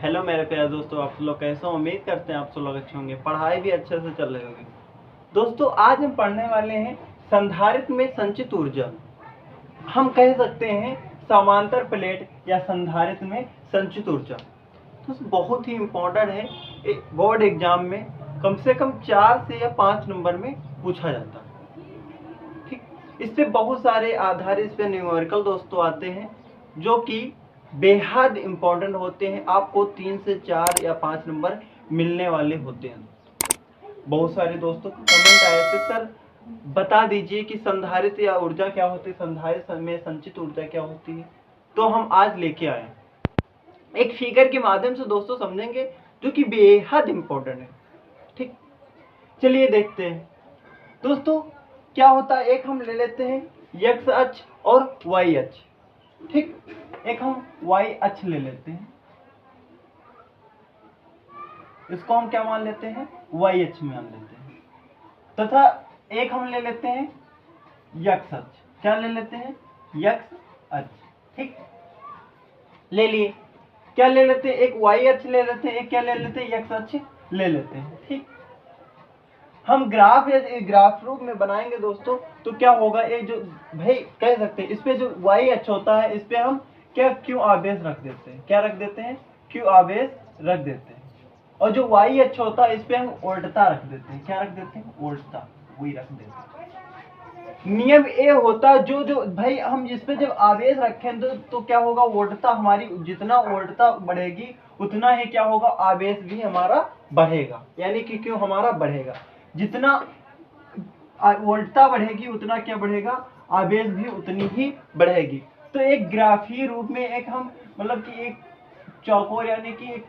Hello मेरे प्यारे दोस्तों, आप लोग कैसे हो? उम्मीद करते हैं आप सब लोग अच्छे होंगे, पढ़ाई भी अच्छे से चल रही होगी। दोस्तों, आज हम पढ़ने वाले हैं संधारित्र में संचित ऊर्जा। हम कह सकते हैं समांतर प्लेट या संधारित्र में संचित ऊर्जा। तो बहुत ही इम्पोर्टेंट है, बोर्ड एग्जाम में कम से कम 4 से या 5 नंबर में पूछा जाता है। ठीक, इस पे बहुत सारे आधार, इस पे न्यूमेरिकल दोस्तों आते हैं जो कि बेहद इम्पोर्टेंट होते हैं। आपको 3 से 4 या 5 नंबर मिलने वाले होते हैं। बहुत सारे दोस्तों को कमेंट आए थे, सर बता दीजिए कि संधारित्र या ऊर्जा क्या होती है, संधारित्र में संचित ऊर्जा क्या होती है। तो हम आज लेके आए एक फिगर के माध्यम से दोस्तों समझेंगे, जो कि बेहद इम्पोर्टेंट है। ठीक, चलिए देखते हैं दोस्तों क्या होता है। एक हम ले लेते हैं x अक्ष और y अक्ष। ठीक, एक हम y अक्ष ले लेते हैं, इसको हम क्या मान लेते हैं, y अक्ष मान लेते हैं। तथा एक हम ले लेते हैं x अक्ष, क्या ले लेते हैं, x अक्ष। ठीक, ले लिए। क्या ले लेते हैं, एक y अक्ष ले लेते हैं, एक क्या ले लेते हैं, x अक्ष ले लेते हैं। ठीक, हम ग्राफ या ग्राफ रूप में बनाएंगे दोस्तों, तो क्या होगा, एक जो भाई कह सकते हैं, इस पे जो y अक्ष होता है, इस पे हम क्या q आवेश रख देते हैं, क्या रख देते हैं, q आवेश रख देते हैं। और जो y अक्ष होता है, इस पे हम वोल्टता रख देते हैं, क्या रख देते हैं, वोल्टता, वही रख देते हैं। नियम ए होता है, जो भाई हम इस पे जब आवेश रखें तो क्या होगा, वोल्टता हमारी, जितना वोल्टता बढ़ेगी उतना ही क्या होगा, आवेश भी हमारा बढ़ेगा, यानी कि क्यों हमारा बढ़ेगा। जितना वोल्टता बढ़ेगी उतना क्या बढ़ेगा, आवेश भी उतनी ही बढ़ेगी। तो एक ग्राफीय रूप में एक हम मतलब कि एक चौकोर यानी कि एक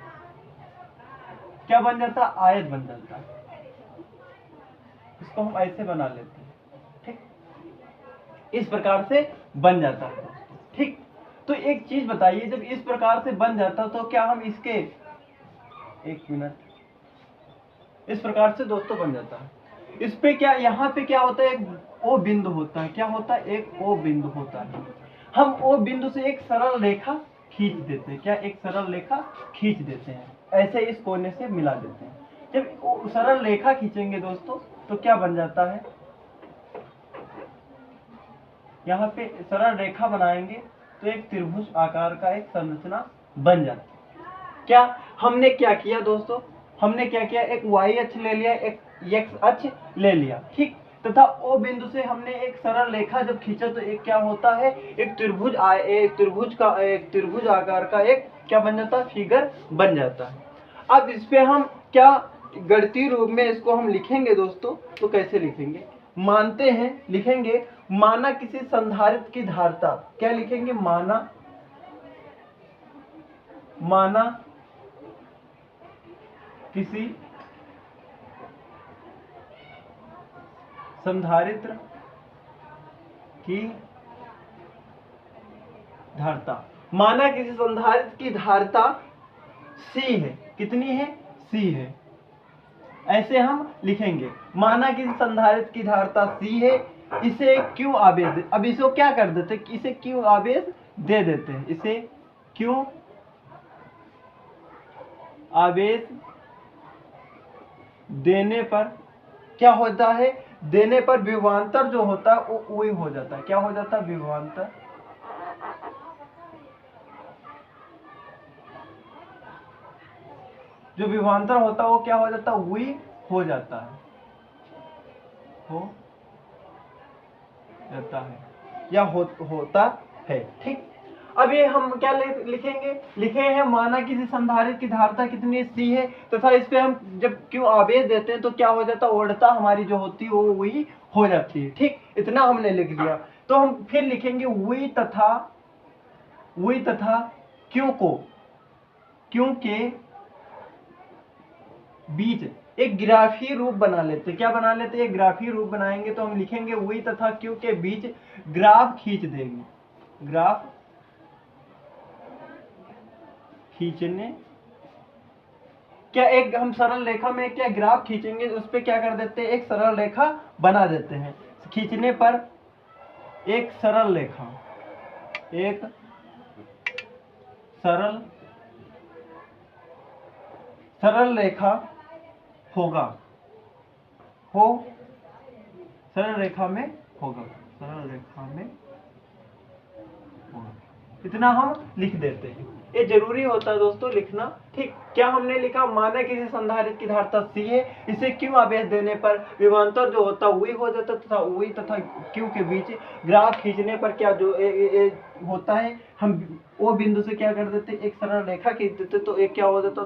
क्या बन जाता, आयत बन जाता है। इसको हम ऐसे बना लेते हैं। ठीक, इस प्रकार से बन जाता है। ठीक, तो एक चीज बताइए, जब इस प्रकार से बन जाता तो क्या हम इसके, एक मिनट, इस प्रकार से दोस्तों बन जाता है। इस पे क्या, यहाँ पे क्या होता है, एक ओ बिंदु होता है, क्या होता है, एक ओ बिंदु होता है। हम ओ बिंदु से एक सरल रेखा खींच देते हैं, क्या, एक सरल रेखा खींच देते हैं, ऐसे इस कोने से मिला देते हैं। जब सरल रेखा खींचेंगे दोस्तों तो क्या बन जाता है, यहाँ पे सरल रेखा बनाएंगे तो एक त्रिभुज आकार का एक संरचना बन जाती है। क्या हमने क्या किया दोस्तों, हमने क्या किया, एक y अक्ष ले लिया, एक x अक्ष ले लिया। ठीक, तथा ओ बिंदु से हमने एक सरल रेखा जब खींचा तो एक क्या होता है, एक त्रिभुज आकार का एक क्या बन जाता है, फिगर बन जाता है। अब इस पे हम क्या गणितीय रूप में इसको हम लिखेंगे दोस्तों, तो कैसे लिखेंगे, मानते हैं, लिखेंगे माना किसी संधारित्र की धारिता, क्या लिखेंगे, माना किसी संधारित्र की धारिता, माना किसी संधारित्र की धारिता C है, कितनी है, C है, ऐसे हम लिखेंगे। माना किसी संधारित्र की धारिता C है, इसे Q आवेश, अब इसको क्या कर देते हैं, इसे Q आवेश दे देते हैं, इसे Q आवेश देने पर क्या होता है, देने पर विभवांतर जो होता है वो वही हो जाता है, क्या हो जाता है, विभवांतर। जो विभवांतर होता है वो क्या हो जाता है, वही हो जाता है, हो जाता है या होता है। ठीक, अब ये हम क्या लिखेंगे, लिखे हैं माना किसी संधारित्र की धारिता कितनी C है, तथा इस पे हम जब क्यों आवेश देते हैं तो क्या हो जाता है, वोल्टता हमारी जो होती है वो वही हो जाती है। ठीक, इतना हमने लिख दिया। तो हम फिर लिखेंगे वही तथा क्यों के बीच एक ग्राफीय रूप बना लेते हैं, क्या बना लेते हैं, एक ग्राफीय रूप बनाएंगे। तो हम लिखेंगे वही तथा क्यों के बीच ग्राफ खींच देंगे, ग्राफ खींचने, क्या एक हम सरल रेखा में क्या ग्राफ खींचेंगे, उस पे क्या कर देते हैं, एक सरल रेखा बना देते हैं। खींचने पर एक सरल रेखा, एक सरल सरल रेखा होगा, हो सरल रेखा में होगा, सरल रेखा में होगा, इतना हम लिख देते हैं। ये जरूरी होता है दोस्तों लिखना। ठीक, क्या हमने लिखा, माना किसी संधारित्र की धारिता C है, इसे Q आवेश देने पर विभवांतर जो होता है V हो जाता तथा V तथा Q के बीच ग्राफ खींचने पर क्या जो होता है, हम वो बिंदु से क्या कर देते, एक सरल रेखा खींच देते, तो एक क्या हो जाता,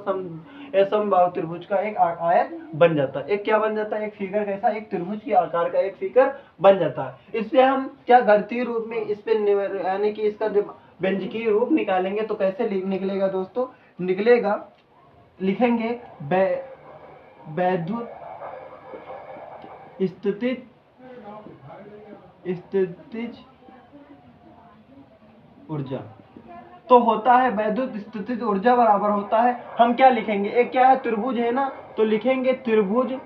समबाहु त्रिभुज का एक आयत बन जाता है। एक क्या बन जाता है, एक फिगर कैसा, एक त्रिभुज के आकार का एक फिगर बन जाता है। इससे हम क्या गणितीय रूप में इस पे यानी कि इसका जो व्यंजकीय रूप निकालेंगे तो कैसे निकलेगा दोस्तों, निकलेगा, लिखेंगे वैद्युत स्थितिज ऊर्जा, तो होता है वैद्युत स्थितिज ऊर्जा बराबर होता है, हम क्या लिखेंगे, एक क्या है त्रिभुज है ना, तो लिखेंगे त्रिभुज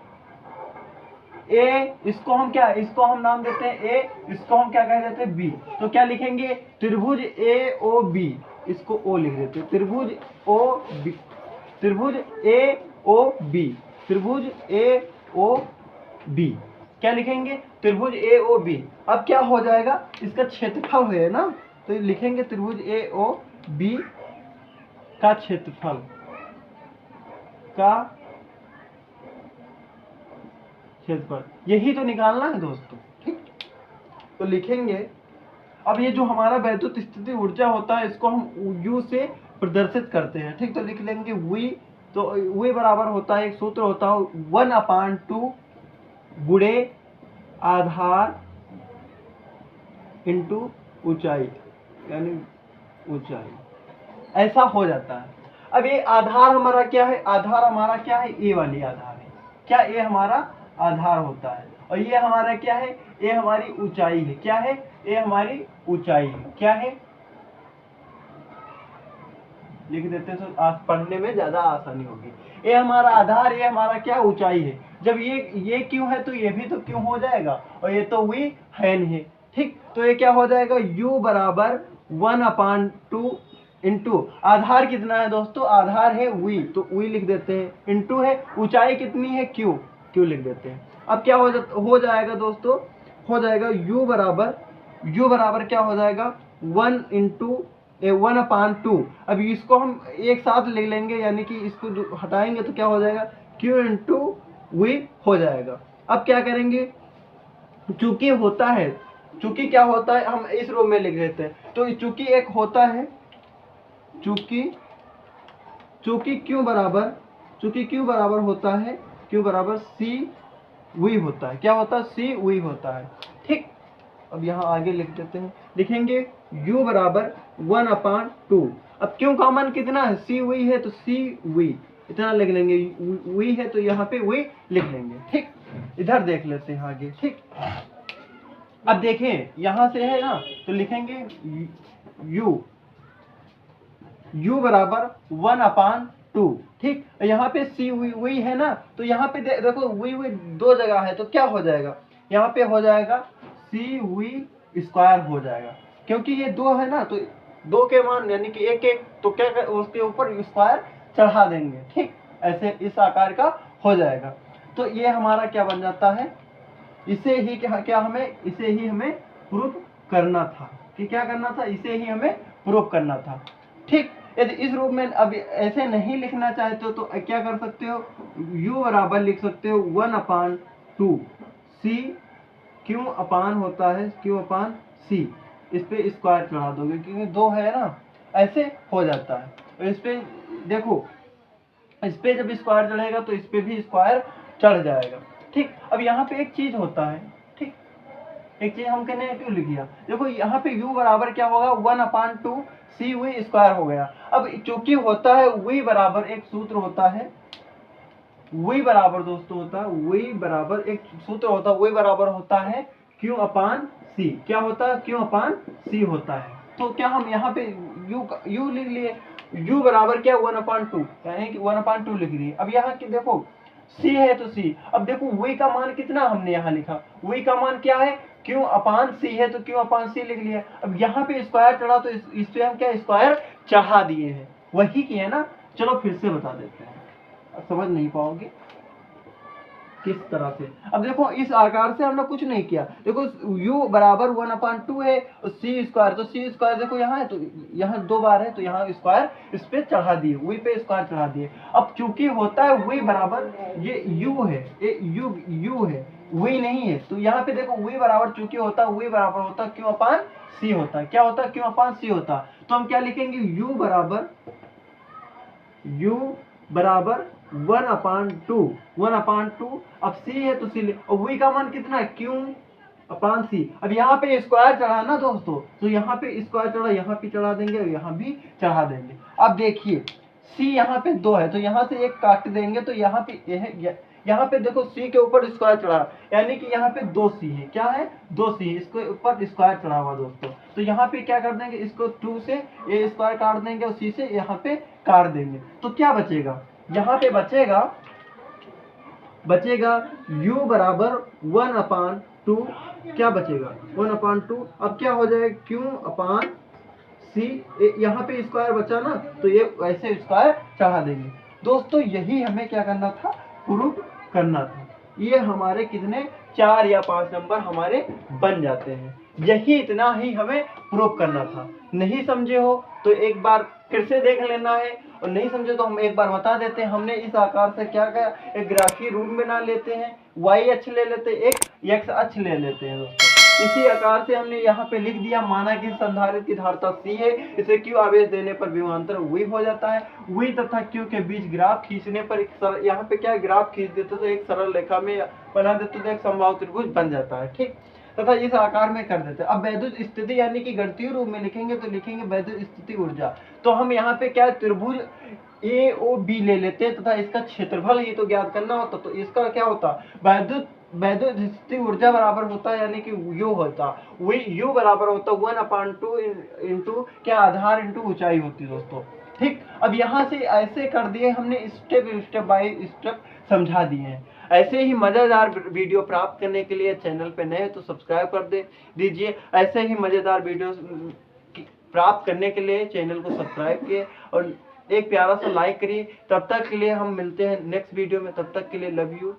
ए, इसको हम क्या, इसको हम नाम देते हैं ए, इसको हम क्या कह देते हैं बी, तो क्या लिखेंगे त्रिभुज ए ओ बी, इसको ओ लिख देते हैं, त्रिभुज ओ बी, त्रिभुज ए ओ बी, त्रिभुज ए ओ बी, क्या लिखेंगे त्रिभुज ए ओ बी। अब क्या हो जाएगा, इसका क्षेत्रफल है ना, तो लिखेंगे त्रिभुज ए ओ बी का क्षेत्रफल का क्षेत्रफल, यही तो निकालना है दोस्तों। ठीक, तो लिखेंगे, अब ये जो हमारा वैद्युत स्थिति ऊर्जा होता है इसको हम U से प्रदर्शित करते हैं। ठीक, तो लिख लेंगे V, तो V बराबर होता है, एक सूत्र होता है 1/2 गुणे आधार इंटू ऊंचाई, यानी ऊंचाई, ऐसा हो जाता है। अब ये आधार हमारा क्या है, आधार हमारा क्या है, ए वाली आधार है, क्या ये हमारा आधार होता है, और ये हमारा क्या है, ये हमारी ऊंचाई है, क्या है, ये हमारी ऊंचाई है, क्या है, लिख देते तो आज पढ़ने में ज्यादा आसानी होगी। ये हमारा आधार, ये हमारा क्या ऊंचाई है, जब ये क्यों है तो ये भी तो क्यों हो जाएगा, और ये तो वी है नहीं। ठीक, तो ये क्या हो जाएगा, u बराबर 1/2 इंटू आधार कितना है दोस्तों, आधार है v, तो v लिख देते हैं, इंटू है ऊंचाई कितनी है q, q लिख देते हैं। अब क्या हो जाएगा दोस्तों, हो जाएगा u बराबर क्या हो जाएगा 1/2। अब इसको हम एक साथ ले लेंगे, यानी कि इसको जो हटाएंगे तो क्या हो जाएगा, q इंटू v हो जाएगा। अब क्या करेंगे, चूंकि होता है, चूंकि क्या होता है, हम इस रूप में लिख लेते हैं, तो चूंकि एक होता है, चूंकि q बराबर होता है, q बराबर c v होता है, क्या होता है, c v होता है। ठीक, अब यहाँ आगे लिख देते हैं, लिखेंगे u बराबर 1/2, अब क्यों कॉमन कितना है, c v है तो c v इतना लिख लेंगे, v है तो यहाँ पे v लिख लेंगे। ठीक, इधर देख लेते हैं आगे। ठीक, अब देखें यहाँ से है ना, तो लिखेंगे u बराबर 1/2। ठीक, यहाँ पे c v है ना, तो यहाँ पे देखो v दो जगह है, तो क्या हो जाएगा, यहाँ पे हो जाएगा c v स्क्वायर हो जाएगा, क्योंकि ये दो है ना, तो दो के मान यानी कि एक एक, तो क्या उसके ऊपर स्क्वायर चढ़ा देंगे। ठीक, ऐसे इस आकार का हो जाएगा। तो ये हमारा क्या बन जाता है, इसे ही क्या हमें, इसे ही हमें प्रूफ करना था, कि क्या करना था, इसे ही हमें प्रूफ करना था। ठीक, यदि इस रूप में अब ऐसे नहीं लिखना चाहते हो तो क्या कर सकते हो, u बराबर लिख सकते हो 1/2 c, क्यों अपान होता है, q अपान c, इस पे स्क्वायर चढ़ा दोगे क्योंकि दो है ना, ऐसे हो जाता है। और इस पे देखो, इस पे जब स्क्वायर चढ़ेगा तो इस पे भी स्क्वायर चढ़ जाएगा। ठीक, अब यहाँ पे एक चीज होता है, ठीक, एक चीज हम कहने क्यों लिख दिया, देखो यहाँ पे u बराबर क्या होगा 1/2 c v स्क्वायर हो गया। अब चूंकि होता है v बराबर, एक सूत्र होता है v बराबर दोस्तों होता है, v बराबर एक सूत्र होता है, v बराबर होता है q अपान c, क्या होता है, q अपान c होता है। तो क्या हम यहाँ पे u लिख लिए, u बराबर क्या 1/2, यानी कि 1/2 लिख दिए। अब यहाँ की देखो c है तो c, अब देखो v का मान कितना हमने यहाँ लिखा, v का मान क्या है, q अपान c है तो q अपान c लिख लिया। अब यहाँ पे स्क्वायर चढ़ा तो इस पे हम क्या स्क्वायर चढ़ा दिए हैं, वही किए ना। चलो फिर से बता देते हैं, समझ नहीं पाओगे किस तरह से। अब देखो इस आकार से हमने कुछ नहीं किया, देखो u बराबर 1/2 है, सी स्क्वायर, तो सी स्क्वायर देखो यहाँ है, तो यहाँ 2 बार है, तो यहाँ स्क्वायर इस पे चढ़ा दिए, v पे स्क्वायर चढ़ा दिए। अब चूंकि होता है v बराबर ये u है, ये u है, v नहीं है, तो यहाँ पे देखो v बराबर चूंकि होता है v बराबर होता है q/c होता है, क्या होता है q/c होता है। तो हम क्या लिखेंगे u बराबर 1/2, अब c है तो c, और v का मान कितना है q/c। अब यहाँ पे स्क्वायर चढ़ा ना दोस्तों, तो यहाँ पे स्क्वायर चढ़ा, यहाँ पे चढ़ा देंगे और यहाँ भी चढ़ा देंगे। अब देखिए c यहाँ पे 2 है, तो यहाँ से एक काट देंगे, तो यहाँ पे यहाँ पे देखो c के ऊपर स्क्वायर चढ़ा, यानी कि यहाँ पे 2c है, क्या है 2c, इसके ऊपर स्क्वायर चढ़ा हुआ दोस्तों। तो यहाँ पे क्या कर देंगे, इसको 2 से ये स्क्वायर काट देंगे और c से यहाँ पे काट देंगे, तो क्या बचेगा, यहाँ पे बचेगा u बराबर 1/2, क्या बचेगा 1/2। अब क्या हो जाएगा q/c, यहाँ पे स्क्वायर बचा ना, तो ये ऐसे स्क्वायर चढ़ा देंगे। दोस्तों यही हमें क्या करना था, प्रूफ करना था। ये हमारे कितने 4 या 5 नंबर हमारे बन जाते हैं, यही इतना ही हमें प्रूफ करना था। नहीं समझे हो तो एक बार फिर से देख लेना है, और नहीं समझे तो हम एक बार बता देते हैं। हमने इस आकार से क्या किया, एक ग्राफीय रूप बना लेते हैं, y अक्ष ले लेते हैं, एक x अक्ष ले लेते हैं दोस्तों। इसी आकार से हमने यहाँ पे लिख दिया, माना कि संधारित्र की धारिता C है, इसे Q आवेश देने पर विभवांतर V हो जाता है। V तथा Q के बीच ग्राफ खींचने पर यहाँ पे क्या ग्राफ खींच देते तो एक सरल रेखा में बना देते तो एक समबाहु त्रिभुज बन जाता है, ठीक, तथा इस आकार में कर देते हैं। अब वैद्युत स्थिति यानी कि गणितीय रूप में लिखेंगे तो लिखेंगे वैद्युत स्थिति ऊर्जा। तो हम यहाँ पे क्या त्रिभुज AOB ले लेते हैं तथा इसका क्षेत्रफल ये तो ज्ञात करना होता, तो इसका क्या होता, वैद्युत स्थिति ऊर्जा बराबर होता है, यानी कि u होता, u बराबर होता 1/2 इंटू क्या आधार इंटू ऊंचाई होती दोस्तों, ठीक। अब यहाँ से ऐसे कर दिए हमने, स्टेप बाय स्टेप समझा दिए हैं। ऐसे ही मजेदार वीडियो प्राप्त करने के लिए चैनल पे नए तो सब्सक्राइब कर दीजिए। ऐसे ही मजेदार वीडियो प्राप्त करने के लिए चैनल को सब्सक्राइब किए और एक प्यारा सा लाइक करिए। तब तक के लिए हम मिलते हैं नेक्स्ट वीडियो में, तब तक के लिए लव यू।